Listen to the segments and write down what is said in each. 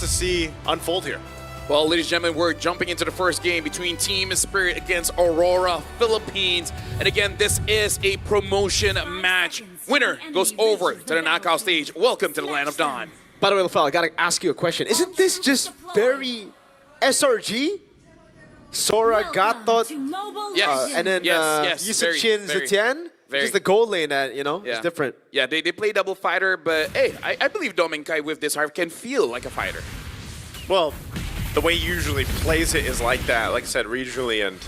to see unfold here. Well, ladies and gentlemen, we're jumping into the first game between Team Spirit against Aurora, Philippines. And again, this is a promotion match. Winner goes over to the knockout stage. Welcome to the Land of Dawn. By the way, Lafel, I gotta ask you a question. Isn't this just very SRG? Sora, Gatot, Yes. and then Yusuf Chin, Zetian? Just the gold lane that, you know, is different. Yeah, they play double fighter, but hey, I believe Dominkai with this harp can feel like a fighter. Well, the way he usually plays it is like that, like I said, regionally, and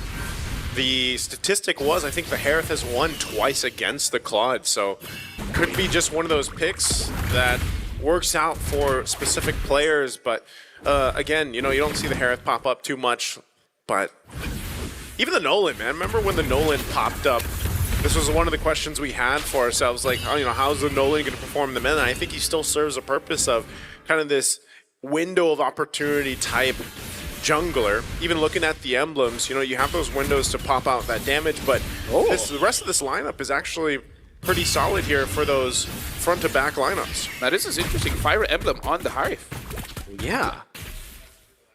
the statistic was, I think the Harith has won twice against the Claude, so could be just one of those picks that works out for specific players, but again, you know, you don't see the Harith pop up too much, but even the Nolan, man, remember when the Nolan popped up? This was one of the questions we had for ourselves, like, oh, you know, how's the Nolan going to perform in the meta? And I think he still serves a purpose of kind of this window of opportunity type jungler. Even looking at the emblems, you know, you have those windows to pop out that damage, but the rest of this lineup is actually pretty solid here for those front to back lineups. Now this is interesting. Fire emblem on the Harith. Yeah.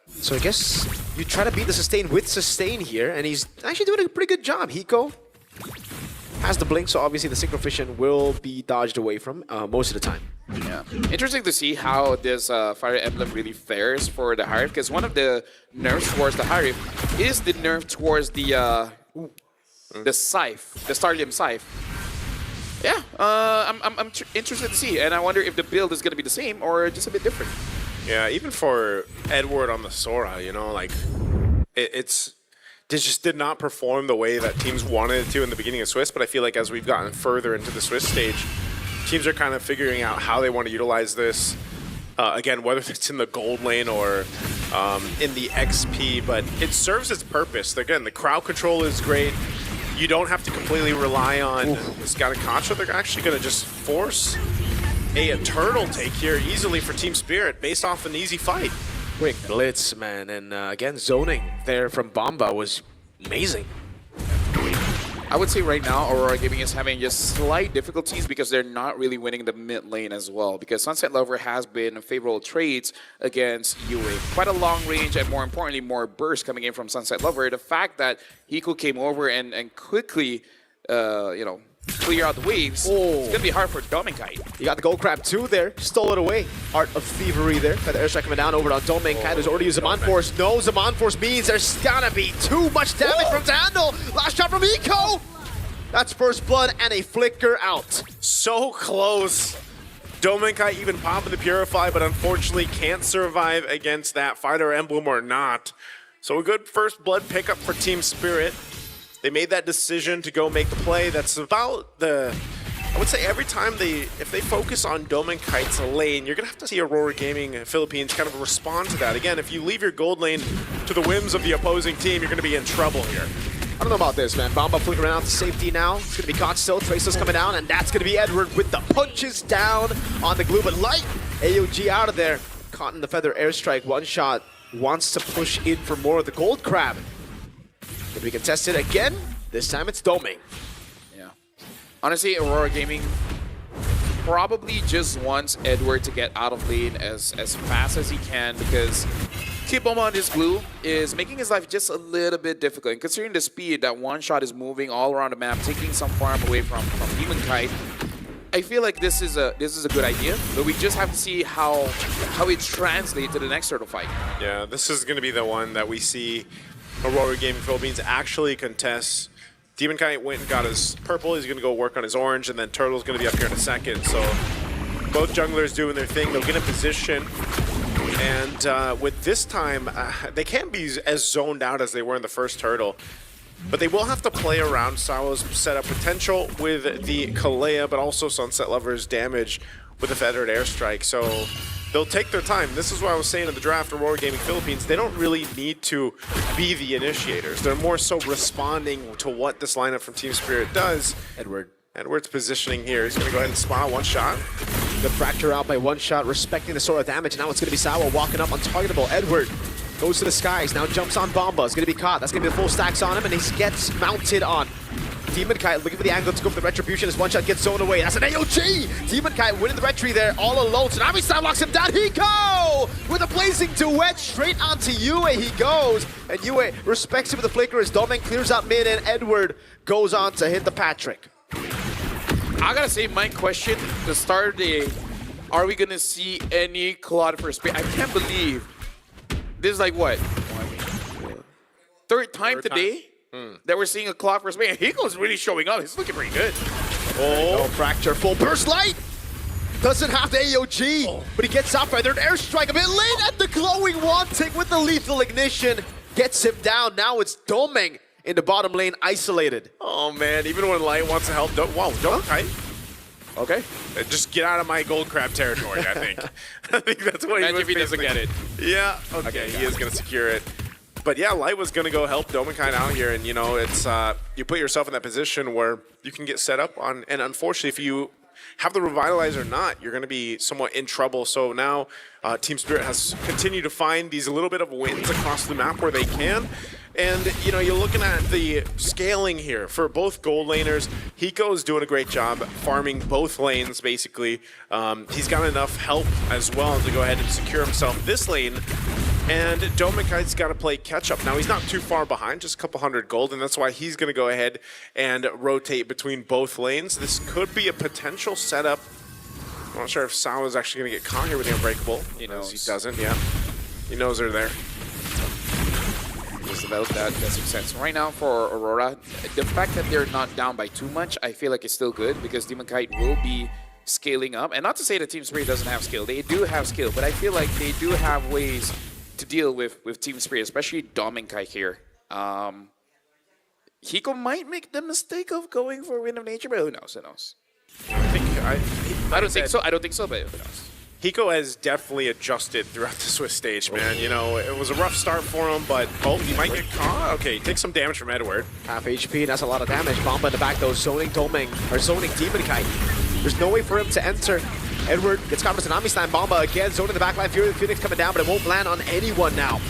So I guess you try to beat the sustain with sustain here, and he's actually doing a pretty good job. Hiko has the blink, so obviously the Synchro Fission will be dodged away from most of the time. Yeah. Interesting to see how this Fire Emblem really fares for the Harith, because one of the nerfs towards the Harith is the nerf towards the Scythe, the Starlium Scythe. Yeah, I'm interested to see, and I wonder if the build is going to be the same or just a bit different. Yeah, even for Edward on the Sora, you know, like, it just did not perform the way that teams wanted it to in the beginning of Swiss, but I feel like as we've gotten further into the Swiss stage, teams are kind of figuring out how they want to utilize this. Again, whether it's in the gold lane or in the XP, but it serves its purpose. Again, the crowd control is great. You don't have to completely rely on this Ganakacha. They're actually going to just force a turtle take here easily for Team Spirit based off an easy fight. Quick blitz, man, and again, zoning there from Bomba was amazing. I would say right now, Aurora Gaming is having just slight difficulties because they're not really winning the mid lane as well. Because Sunset Lover has been favorable trades against UA. Quite a long range and more importantly, more burst coming in from Sunset Lover. The fact that Hiko came over and quickly, you know, clear out the waves, it's going to be hard for Dominkai. You got the gold crab too there, stole it away. Art of Thievery there. Got the airstrike coming down over on Dominkai. There's already a Zaman Force. No, Zaman Force means there's gonna be too much damage from to handle. Last shot from Eco. That's first blood and a flicker out. So close. Dominkai even popping the Purify, but unfortunately can't survive against that Fighter Emblem or not. So a good first blood pickup for Team Spirit. They made that decision to go make the play. That's about the, I would say every time if they focus on Dominkai's lane, you're gonna have to see Aurora Gaming Philippines kind of respond to that. Again, if you leave your gold lane to the whims of the opposing team, you're gonna be in trouble here. I don't know about this, man. Bomba flickering out to safety now. It's gonna be caught still. Tracer's coming down, and that's gonna be Edward with the punches down on the glue, but light AOG out of there. Caught in the feather airstrike, one shot. Wants to push in for more of the gold crab. Gonna be contested again. This time it's Doming. Yeah. Honestly, Aurora Gaming probably just wants Edward to get out of lane as fast as he can, because keep him on his glue is making his life just a little bit difficult. And considering the speed that one shot is moving all around the map, taking some farm away from Demonkite, I feel like this is a good idea, but we just have to see how it translates to the next turtle fight. Yeah, this is going to be the one that we see Aurora Gaming Philippines actually contest. Demonkite went and got his purple. He's going to go work on his orange, and then Turtle's going to be up here in a second. So both junglers doing their thing. They'll get in position. And with this time, they can't be as zoned out as they were in the first Turtle. But they will have to play around Sao's setup potential with the Kalea, but also Sunset Lover's damage with the feathered airstrike. So they'll take their time. This is what I was saying in the draft, Aurora Gaming Philippines. They don't really need to be the initiators. They're more so responding to what this lineup from Team Spirit does. Edward's positioning here. He's going to go ahead and spot one shot. The fracture out by one shot, respecting the Sora damage. Now it's going to be Sawa walking up untargetable. Edward goes to the skies, now jumps on Bomba. It's going to be caught. That's going to be the full stacks on him, and he gets mounted on Demon Kite looking for the angle to go for the retribution as one shot gets zoned away. That's an AOG! Demon Kite winning the retry there all alone. Tsunami Slam locks him down. Hiko! With a blazing duet straight onto Yue he goes. And Yue respects him with the flicker as Domain clears out mid and Edward goes on to hit the Patrick. I gotta say, my question, the start of the day, are we gonna see any Claude for Spirit? I can't believe this is like what? Third time today that we're seeing a Claude for Spirit. Hiko's really showing up. He's looking pretty good. Oh, Fracture full burst light! Doesn't have the AOG, but he gets out feathered airstrike a bit late at the glowing Wanting with the lethal ignition. Gets him down. Now it's Domeng in the bottom lane, isolated. Oh man, even when Light wants to help, don't kite. Okay. Just get out of my gold crab territory, I think. I think that's what Imagine if he doesn't get it. Yeah, okay, he is going to secure it. But yeah, Light was going to go help Domenkind out here, and you know, it's you put yourself in that position where you can get set up on, and unfortunately, if you have the Revitalize or not, you're going to be somewhat in trouble. So now Team Spirit has continued to find these little bit of wins across the map where they can. And, you know, you're looking at the scaling here for both gold laners. Hiko's doing a great job farming both lanes, basically. He's got enough help as well to go ahead and secure himself this lane. And Domekite's got to play catch-up. Now, he's not too far behind, just a couple hundred gold, and that's why he's going to go ahead and rotate between both lanes. This could be a potential setup. I'm not sure if Sao is actually going to get caught here with the Unbreakable. He knows. He doesn't, yeah. He knows they're there. Just about that success. Right now for Aurora, the fact that they're not down by too much, I feel like it's still good because Demon Kite will be scaling up. And not to say that Team Spirit doesn't have skill. They do have skill, but I feel like they do have ways to deal with Team Spirit, especially Demon Kite here. Hiko might make the mistake of going for Wind of Nature, but who knows? Who knows? I don't think so. I don't think so, but who knows? Hiko has definitely adjusted throughout the Swiss stage, man. You know, it was a rough start for him, but he might get caught. Okay, he takes some damage from Edward. Half HP, that's a lot of damage. Bomba in the back though, zoning Domeng, or zoning Demon Kite. There's no way for him to enter. Edward gets caught with Tsunami Slam. Bomba again, zoning the backline. Fury of the Phoenix coming down, but it won't land on anyone now.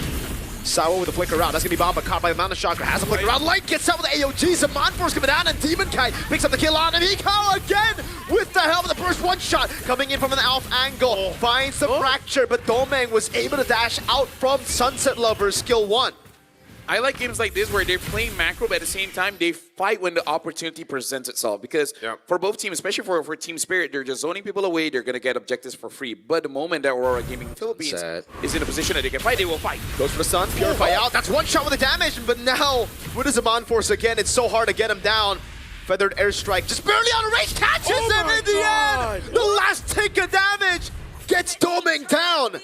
Sawa with a flicker out. That's gonna be Bomba caught by the Mountain Chakra. Has a flicker out. Light gets out with the AOG. Zaman Force coming down, and Demon Kite picks up the kill on him. Hiko again with the help of the first one shot coming in from an Alf angle. Finds the fracture, but Domeng was able to dash out from Sunset Lover's skill 1. I like games like this where they're playing macro, but at the same time, they fight when the opportunity presents itself. Because for both teams, especially for Team Spirit, they're just zoning people away. They're going to get objectives for free. But the moment that Aurora Gaming Philippines is in a position that they can fight, they will fight. Goes for the Sun, Purify out. That's one shot with the damage. But now, with his Zaman Force again, it's so hard to get him down. Feathered Airstrike just barely out of range. Catches him in the end. The last tick of damage gets Domeng down.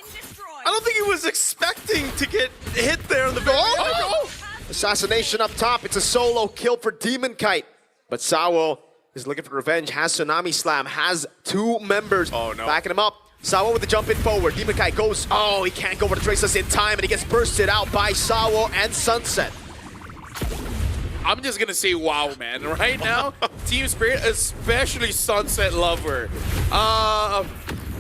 I don't think he was expecting to get hit there in the very end. Assassination up top. It's a solo kill for Demon Kite. But Sawo is looking for revenge. Has Tsunami Slam. Has 2 members backing him up. Sawo with the jump in forward. Demon Kite goes. Oh, he can't go for the Traceless in time, and he gets bursted out by Sawo and Sunset. I'm just going to say wow, man. Right now, Team Spirit, especially Sunset Lover.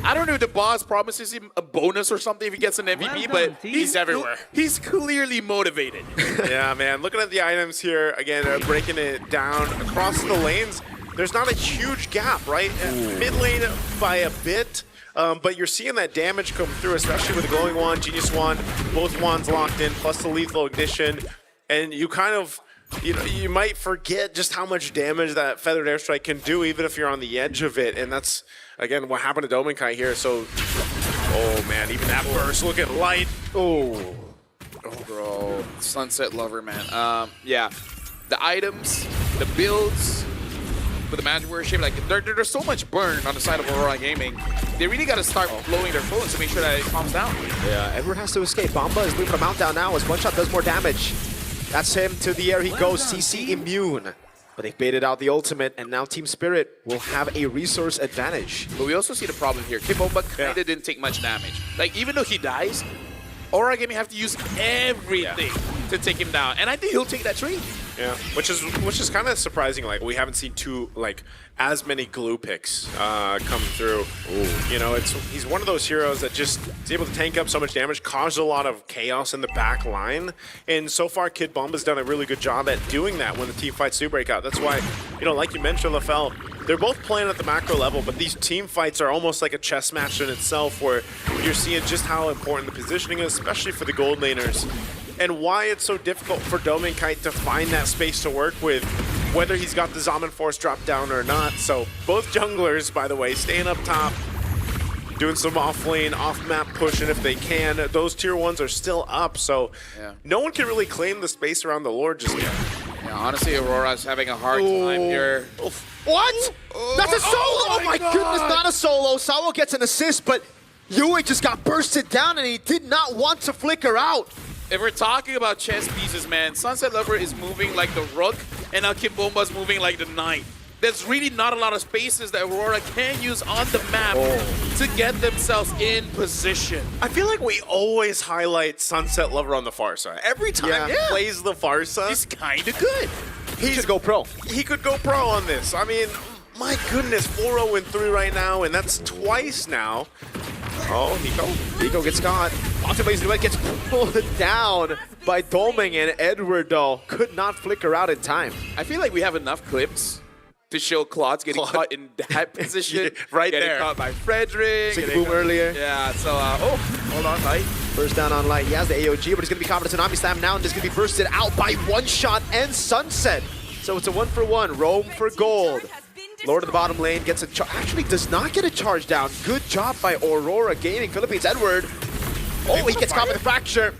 I don't know if the boss promises him a bonus or something if he gets an MVP, but he's everywhere. He's clearly motivated. Yeah, man. Looking at the items here, again, breaking it down across the lanes, there's not a huge gap, right? Mid lane by a bit, but you're seeing that damage come through, especially with the Glowing Wand, Genius Wand, both wands locked in, plus the Lethal Ignition, and you kind of, you know, you might forget just how much damage that Feathered Airstrike can do, even if you're on the edge of it, and that's, again, what happened to Domenkai here. So, oh man, even that burst, look at Light. Oh, bro, Sunset Lover, man. Yeah, the items, the builds, with the Magic Worship, like there's so much burn on the side of Aurora Gaming. They really got to start blowing their phones to make sure that it calms down. Yeah, Edward has to escape. Bomba is leaving a mount down now as one shot does more damage. That's him to the air he goes. CC immune. But they baited out the ultimate, and now Team Spirit will have a resource advantage. But we also see the problem here. Kibomba kind of didn't take much damage. Like, even though he dies, Aurora Gaming have to use everything to take him down. And I think he'll take that trade. Yeah, which is kind of surprising. Like we haven't seen as many glue picks come through. Ooh. You know, he's one of those heroes that just is able to tank up so much damage, cause a lot of chaos in the back line. And so far, Kid Bomba's done a really good job at doing that when the team fights do break out. That's why, you know, like you mentioned, LaFell, they're both playing at the macro level, but these team fights are almost like a chess match in itself, where you're seeing just how important the positioning is, especially for the gold laners. And why it's so difficult for Kite to find that space to work with, whether he's got the Zaman Force drop down or not. So both junglers, by the way, staying up top, doing some off-lane, off-map pushing if they can. Those tier 1s are still up, so no one can really claim the space around the Lord just yet. Yeah, honestly, Aurora's having a hard time here. What? That's a solo! Oh my goodness, not a solo. Sawo gets an assist, but Yue just got bursted down and he did not want to flicker out. If we're talking about chess pieces, man, Sunset Lover is moving like the rook, and now Kid Bomba's moving like the knight. There's really not a lot of spaces that Aurora can use on the map to get themselves in position. I feel like we always highlight Sunset Lover on the Farsa. Every time he plays the Farsa, he's kind of good. He should go pro. He could go pro on this. I mean, my goodness, 4-0-3 right now, and that's twice now. Oh, Hiko gets caught. Octavlaze Duet gets pulled down by Doming, and Edward, though, could not flicker out in time. I feel like we have enough clips to show Claude's getting caught in that position. Right getting there. Caught by Frederick. Boom earlier. Yeah, so, hold on, Light. First down on Light. He has the AOG, but he's going to be caught with a Tsunami Slam now, and just going to be bursted out by One Shot and Sunset. So it's a 1-for-1. Roam for gold. Lord of the bottom lane gets a actually does not get a charge down. Good job by Aurora Gaming Philippines. Edward. Oh, he gets caught with a fracture.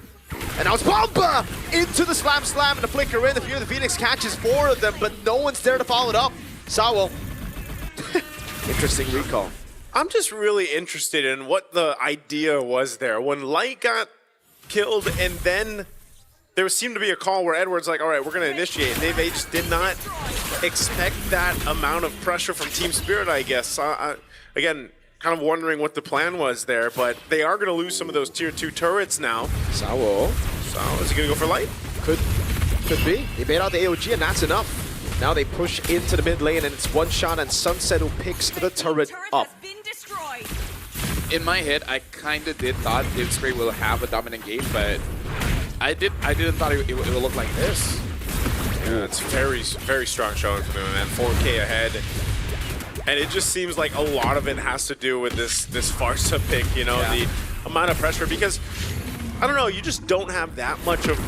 And now it's Bomba into the slam and the flicker in. The Fear of the Phoenix catches 4 of them, but no one's there to follow it up. Sawo. Interesting recall. I'm just really interested in what the idea was there. When Light got killed and then there seemed to be a call where Edward's like, all right, we're going to initiate. And they just did not expect that amount of pressure from Team Spirit, I guess. Again, kind of wondering what the plan was there, but they are going to lose some of those tier 2 turrets now. Sawo. So is he going to go for Light? Could be. He made out the AOG and that's enough. Now they push into the mid lane and it's One Shot and Sunset who picks the turret up. In my head, I kind of did thought Team Spirit will have a dominant game, but I didn't thought it would look like this. Yeah, it's very, very strong showing from them, man. 4K ahead. And it just seems like a lot of it has to do with this Farsa pick, you know, the amount of pressure, because I don't know, you just don't have that much of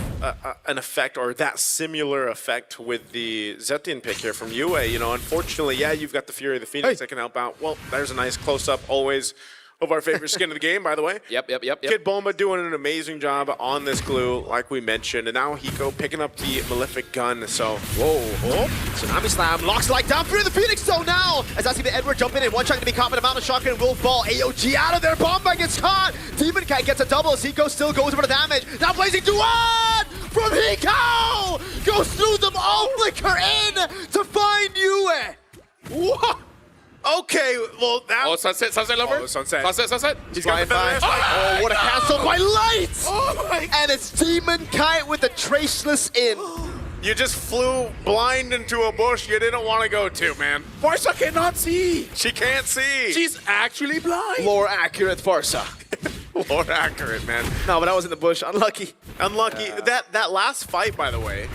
an effect or that similar effect with the Zetian pick here from Yue. You know, unfortunately, yeah, you've got the Fury of the Phoenix that can help out. Well, there's a nice close-up always of our favorite skin of the game, by the way. Yep. Kid Bomba doing an amazing job on this glue, like we mentioned. And now Hiko picking up the Malefic gun, so... Whoa. Oh. Tsunami Slam. Locks Light down through the Phoenix zone now! As I see the Edward jump in and One Shot to be caught by the Mountain Shotgun and Wolf Ball. AOG out of there. Bomba gets caught! Demon Kite gets a double as Hiko still goes for the damage. Now Blazing Duan from Hiko! Goes through them all, flicker in to find Yue! What? Okay, well, now... Oh, Sunset Lover? Oh, Sunset. He's got the feather. Oh, what a cancel by Light! Oh my God. And it's Demon Kite with a Traceless in. You just flew blind into a bush you didn't want to go to, man. Farsa cannot see. She can't see. She's actually blind. More accurate Farsa. More accurate, man. No, but I was in the bush. Unlucky. Unlucky. That last fight, by the way,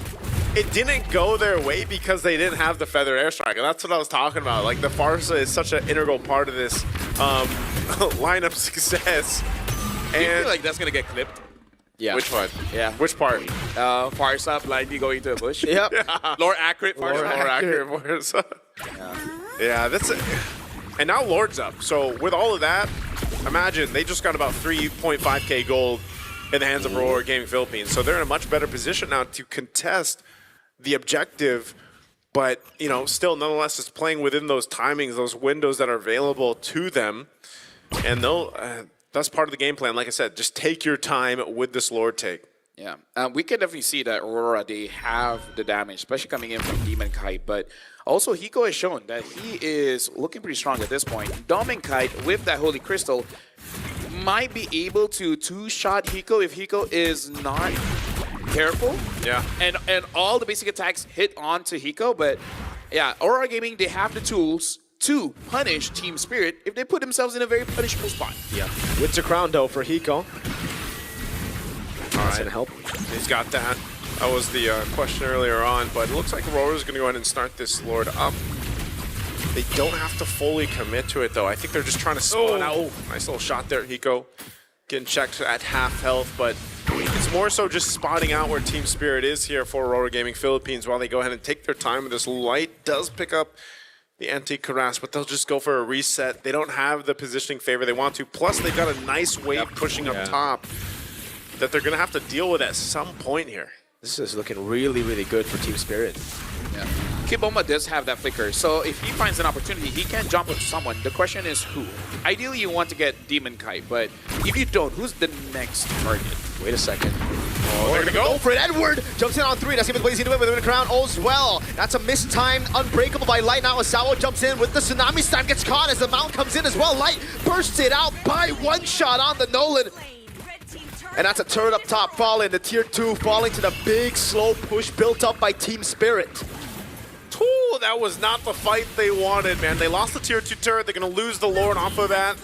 it didn't go their way because they didn't have the feather airstrike, and that's what I was talking about. Like, the Farsa is such an integral part of this lineup success. Do you feel like that's gonna get clipped? Yeah. Which one? Yeah. Which part? Farsa blindly going to a bush. Yep. More accurate Farsa. More accurate Farsa. Yeah, that's it. And now Lord's up. So with all of that, imagine they just got about 3.5k gold in the hands of Aurora Gaming Philippines. So they're in a much better position now to contest the objective, but, you know, still nonetheless it's playing within those timings, those windows that are available to them. And they'll, that's part of the game plan. Like I said, just take your time with this Lord take. Yeah, we can definitely see that Aurora, they have the damage, especially coming in from Demon Kite, but also Hiko has shown that he is looking pretty strong at this point. Demon Kite, with that Holy Crystal, might be able to two-shot Hiko if Hiko is not careful. Yeah. And all the basic attacks hit onto Hiko, but yeah, Aurora Gaming, they have the tools to punish Team Spirit if they put themselves in a very punishable spot. Yeah. Wins a crown though for Hiko. That's gonna help. He's got that. That was the question earlier on, but it looks like Aurora's going to go ahead and start this Lord up. They don't have to fully commit to it, though. I think they're just trying to spawn out. Oh, nice little shot there, Hiko. Getting checked at half health, but it's more so just spotting out where Team Spirit is here for Aurora Gaming Philippines while they go ahead and take their time with this. Light does pick up the anti-Karas, but they'll just go for a reset. They don't have the positioning favor they want to. Plus, they've got a nice wave pushing up top that they're going to have to deal with at some point here. This is looking really, really good for Team Spirit. Yeah. Kiboma does have that flicker, so if he finds an opportunity, he can jump with someone. The question is who? Ideally, you want to get Demon Kite, but if you don't, who's the next target? Wait a second. Oh, they're going to go for it. Edward jumps in on 3. That's even what he's doing with the crown as well. That's a mistimed Unbreakable by Light. Now Asawa jumps in with the Tsunami Slam, gets caught as the Mount comes in as well. Light bursts it out by one shot on the Nolan. And that's a turret up top falling, the tier 2 falling to the big slow push built up by Team Spirit. Ooh, that was not the fight they wanted, man. They lost the tier 2 turret. They're going to lose the Lord off of that.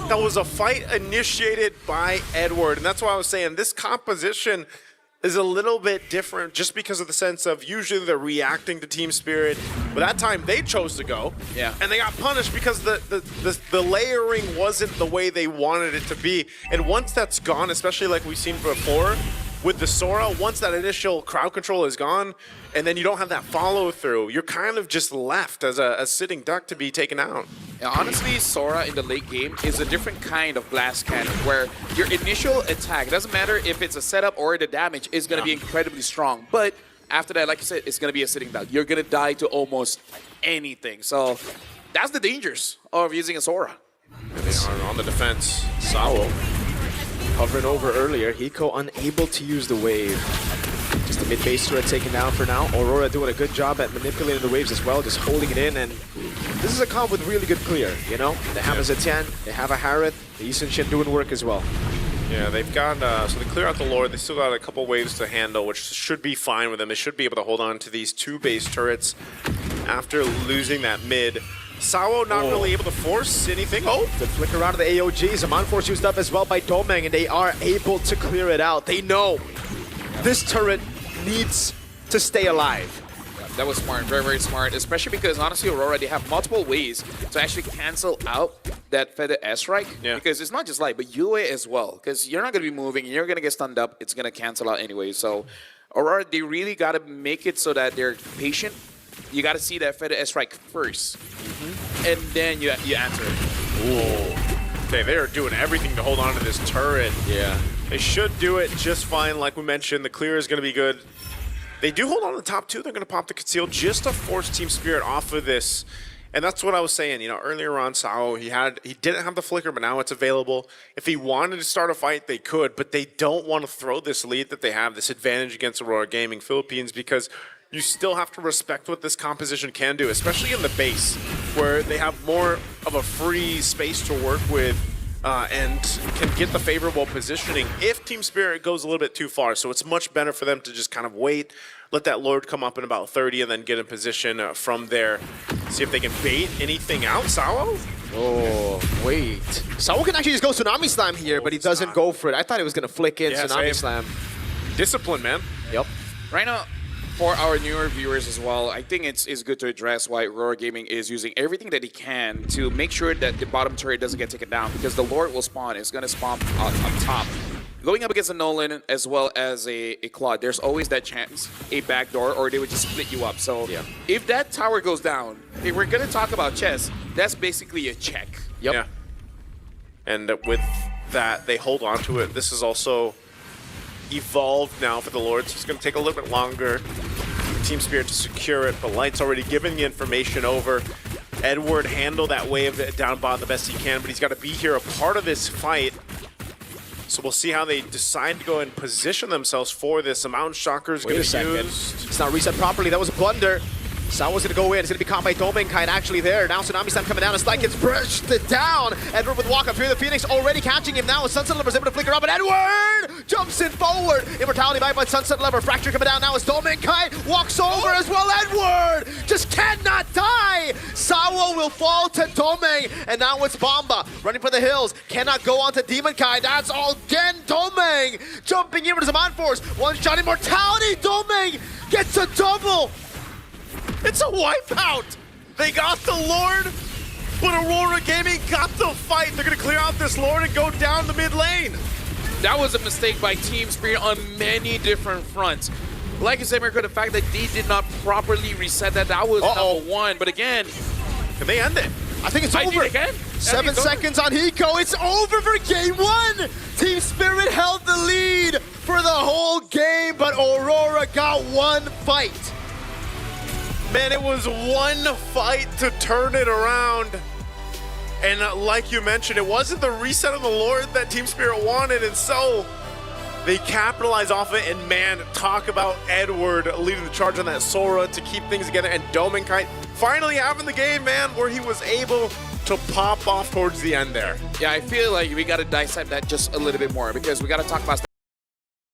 That was a fight initiated by Edward. And that's why I was saying this composition is a little bit different just because of the sense of usually they're reacting to Team Spirit. But that time they chose to go. Yeah. And they got punished because the layering wasn't the way they wanted it to be. And once that's gone, especially like we've seen before with the Sora, once that initial crowd control is gone and then you don't have that follow through, you're kind of just left as a sitting duck to be taken out. Yeah, honestly, Sora in the late game is a different kind of blast cannon where your initial attack, doesn't matter if it's a setup or the damage, is going to be incredibly strong. But after that, like you said, it's going to be a sitting duck. You're going to die to almost anything. So that's the dangers of using a Sora. And they are on the defense. Sao hovering over earlier. Hiko unable to use the wave. Just the mid-base turret taken down for now. Aurora doing a good job at manipulating the waves as well, just holding it in. And this is a comp with really good clear, you know? They have a Zetian, they have a Harith, the Eastern Shin doing work as well. Yeah, they've got, so they clear out the Lord. They still got a couple waves to handle, which should be fine with them. They should be able to hold on to these 2 base turrets after losing that mid. Sao not really able to force anything. Oh! The flicker out of the AOGs. A Mind Force used up as well by Domeng, and they are able to clear it out. They know this turret needs to stay alive. Yeah, that was smart, very, very smart, especially because honestly, Aurora, they have multiple ways to actually cancel out that Feather S-Strike. Yeah. Because it's not just Light, but Yue as well. Because you're not going to be moving, and you're going to get stunned up. It's going to cancel out anyway. So Aurora, they really got to make it so that they're patient. You got to see that Feather S-Strike first, and then you answer it. Ooh. Okay, they are doing everything to hold on to this turret. Yeah. They should do it just fine. Like we mentioned, the clear is going to be good. They do hold on to the top 2. They're going to pop the conceal just to force Team Spirit off of this. And that's what I was saying. You know, earlier on, Sao, he didn't have the flicker, but now it's available. If he wanted to start a fight, they could, but they don't want to throw this lead that they have, this advantage against Aurora Gaming Philippines, because you still have to respect what this composition can do, especially in the base, where they have more of a free space to work with and can get the favorable positioning if Team Spirit goes a little bit too far. So it's much better for them to just kind of wait, let that Lord come up in about 30, and then get in position from there. See if they can bait anything out. Sao? Oh, wait. Sao can actually just go Tsunami Slam here, but he doesn't go for it. I thought he was going to flick in Tsunami Slam. Discipline, man. Yep. Right now, for our newer viewers as well, I think it's good to address why Aurora Gaming is using everything that he can to make sure that the bottom turret doesn't get taken down, because the Lord will spawn. It's going to spawn on top. Going up against a Nolan as well as a Claude, there's always that chance, a backdoor, or they would just split you up. So if that tower goes down, if we're going to talk about chess, that's basically a check. Yep. Yeah. And with that, they hold on to it. This is also evolved now for the Lord, so it's going to take a little bit longer for Team Spirit to secure it, but Light's already given the information over. Edward handled that wave down bottom the best he can, but he's got to be here a part of this fight. So we'll see how they decide to go and position themselves for this. The Mountain Shocker's going to be used. It's not reset properly. That was a blunder. Sawa's gonna go in. It's gonna be caught by Domenkai actually there. Now Tsunami Slam coming down. It's like it's brushed down. Edward with walk up through the Phoenix already catching him now. Sunset Lover's able to flicker up, and Edward jumps in forward. Immortality back by Sunset Lover. Fracture coming down now as Domenkai walks over as well. Edward just cannot die. Sawa will fall to Domeng, and now it's Bomba running for the hills. Cannot go on to Demon Kai. That's all again. Domeng jumping in with his Mind Force. One shot Immortality. Domeng gets a double. It's a wipeout! They got the Lord, but Aurora Gaming got the fight. They're gonna clear out this Lord and go down the mid lane. That was a mistake by Team Spirit on many different fronts. Like I said, Mirko, the fact that they did not properly reset that was number one. But again, Can they end it? I think it's I over. think again. 7 seconds on Hiko. It's over for game one. Team Spirit held the lead for the whole game, but Aurora got one fight. Man, it was one fight to turn it around. And like you mentioned, it wasn't the reset of the Lord that Team Spirit wanted, and so they capitalize off it. And man, talk about Edward leading the charge on that Sora to keep things together, and Domenkai finally having the game, man, where he was able to pop off towards the end there. Yeah, I feel like we got to dissect that just a little bit more because we got to talk about